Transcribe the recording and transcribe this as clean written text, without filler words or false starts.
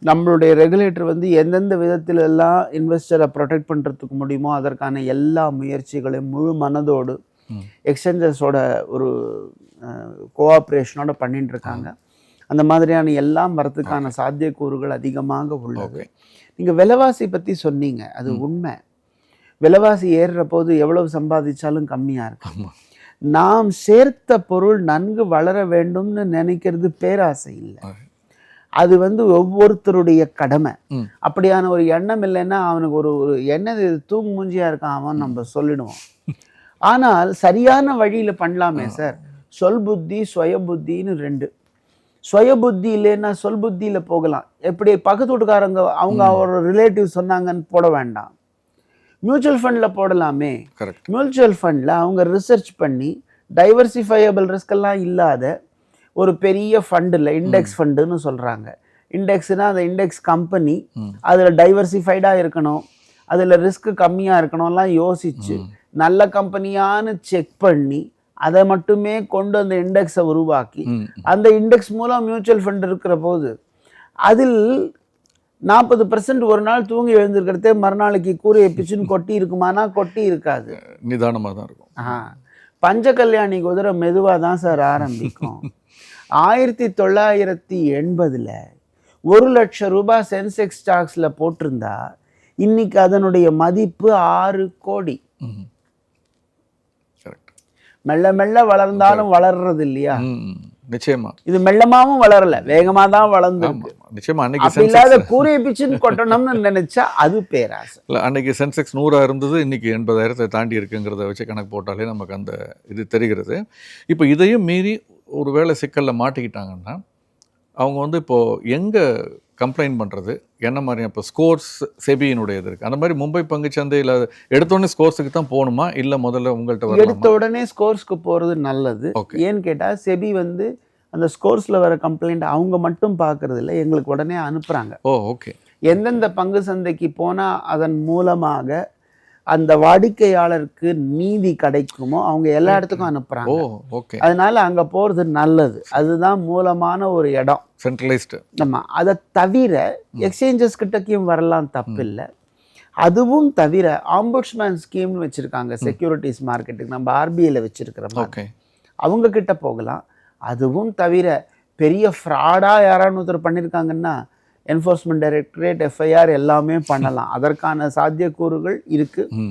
நம்மளுடைய ரெகுலேட்டர் வந்து எந்தெந்த விதத்திலெல்லாம் இன்வெஸ்டரை ப்ரொடெக்ட் பண்ணுறதுக்கு முடியுமோ அதற்கான எல்லா முயற்சிகளையும் முழு மனதோடு எக்ஸ்சேஞ்சஸோட ஒரு கோஆப்ரேஷனோட பண்ணிட்டு இருக்காங்க. அந்த மாதிரியான எல்லாம் வரதுக்கான சாத்தியக்கூறுகள் அதிகமாக உள்ளது. நீங்கள் விலைவாசி பற்றி சொன்னீங்க, அது உண்மை. விலைவாசி ஏறுற போது எவ்வளவு சம்பாதிச்சாலும் கம்மியாக இருக்கு. நாம் சேர்த்த பொருள் நன்கு வளர வேண்டும்னு நினைக்கிறது பேராசை இல்லை, அது வந்து ஒவ்வொருத்தருடைய கடமை. அப்படியான ஒரு எண்ணம் இல்லைன்னா அவனுக்கு ஒரு என்னது தூங்கு மூஞ்சியா இருக்கான் அவன் நம்ம சொல்லிடுவோம். ஆனால் சரியான வழியில பண்ணலாமே சார். சொல் புத்தி சுய புத்தின்னு ரெண்டு. சுய புத்தி இல்லைன்னா சொல் புத்தியில போகலாம். எப்படி பக்கத்து வீட்டுக்காரங்க அவங்க ஒரு ரிலேட்டிவ் சொன்னாங்கன்னு போட வேண்டாம், மியூச்சுவல் ஃபண்டில் போடலாமே. மியூச்சுவல் ஃபண்டில் அவங்க ரிசர்ச் பண்ணி டைவர்சிஃபையபிள் ரிஸ்கெல்லாம் இல்லாத ஒரு பெரிய ஃபண்டில் இண்டெக்ஸ் ஃபண்டுன்னு சொல்கிறாங்க. இண்டெக்ஸ்னால் அந்த இண்டெக்ஸ் கம்பெனி அதில் டைவர்சிஃபைடாக இருக்கணும், அதில் ரிஸ்க்கு கம்மியாக இருக்கணும்லாம் யோசித்து நல்ல கம்பெனியான்னு செக் பண்ணி அதை மட்டுமே கொண்டு அந்த இண்டெக்ஸை உருவாக்கி அந்த இண்டெக்ஸ் மூலம் மியூச்சுவல் ஃபண்ட் இருக்கிற போது அதில் 40% ஒரு நாள் தூங்கி எழுந்திருக்கிறதே மறுநாளைக்கு கூரையை பிச்சுன்னு கொட்டி இருக்குமானா கொட்டி இருக்காது, நிதானமாக தான் இருக்கும். பஞ்ச கல்யாணி குதிரை மெதுவாக தான் சார் ஆரம்பிக்கும். 1980 1,00,000 ரூபாய் சென்செக்ஸ் ஸ்டாக்ஸில் போட்டிருந்தா இன்னைக்கு அதனுடைய மதிப்பு 6 கோடி. மெல்ல மெல்ல வளர்ந்தாலும் வளர்றது இல்லையா? நிச்சயமா இது மெல்லமாவும் வளரல, வேகமா தான் வளர்ந்து. நிச்சயமா அப்படி இல்லாத கூரையை பிச்சுன்னு கொட்டணும்னு நினைச்சா அது பேராசை. இல்லை, அன்னைக்கு சென்செக்ஸ் 100 இருந்தது, இன்னைக்கு 80,000 தாண்டி இருக்குங்கிறத வச்சு கணக்கு போட்டாலே நமக்கு அந்த இது தெரிகிறது. இப்போ இதையும் மீறி ஒரு வேளை சிக்கலில் மாட்டிக்கிட்டாங்கன்னா அவங்க வந்து இப்போது எங்கே கம்ப்ளைண்ட் பண்ணுறது, என்ன மாதிரி? இப்போ ஸ்கோர்ஸ் செபியினுடையது இருக்குது. அந்த மாதிரி மும்பை பங்குச்சந்தையில் எடுத்தோடனே ஸ்கோர்ஸுக்கு தான் போகணுமா, இல்லை முதல்ல உங்கள்கிட்ட எடுத்த உடனே ஸ்கோர்ஸ்க்கு போகிறது நல்லது. ஏன்னு கேட்டால் செபி வந்து அந்த ஸ்கோர்ஸில் வர கம்ப்ளைண்ட் அவங்க மட்டும் பார்க்கறது இல்லை, எங்களுக்கு உடனே அனுப்புகிறாங்க. ஓகே. எந்தெந்த பங்கு சந்தைக்கு போனால் அதன் மூலமாக அந்த வாடிக்கையாளருக்கு நீதி கிடைக்குமோ அவங்க எல்லா இடத்துக்கும் அனுப்புகிறாங்க. ஓகே. அதனால அங்கே போகிறது நல்லது. அதுதான் மூலமான ஒரு இடம், சென்ட்ரலைஸ்டு. ஆமாம். அதை தவிர எக்ஸ்சேஞ்சஸ் கிட்டக்கையும் வரலாம், தப்பில்லை. அதுவும் தவிர ஆம்புட்ஸ்மேன் ஸ்கீம்னு வச்சுருக்காங்க செக்யூரிட்டிஸ் மார்க்கெட்டுக்கு, நம்ம ஆர்பிஐயில் வச்சுருக்கிற மாதிரி அவங்க கிட்ட போகலாம். அதுவும் தவிர பெரிய ஃப்ராடாக யாரான்னு ஒருத்தர் பண்ணியிருக்காங்கன்னா என்ஃபோர்ஸ்மெண்ட் டைரக்டரேட், எஃப்ஐஆர் எல்லாமே பண்ணலாம். அதற்கான சாத்தியக்கூறுகள் இருக்குது.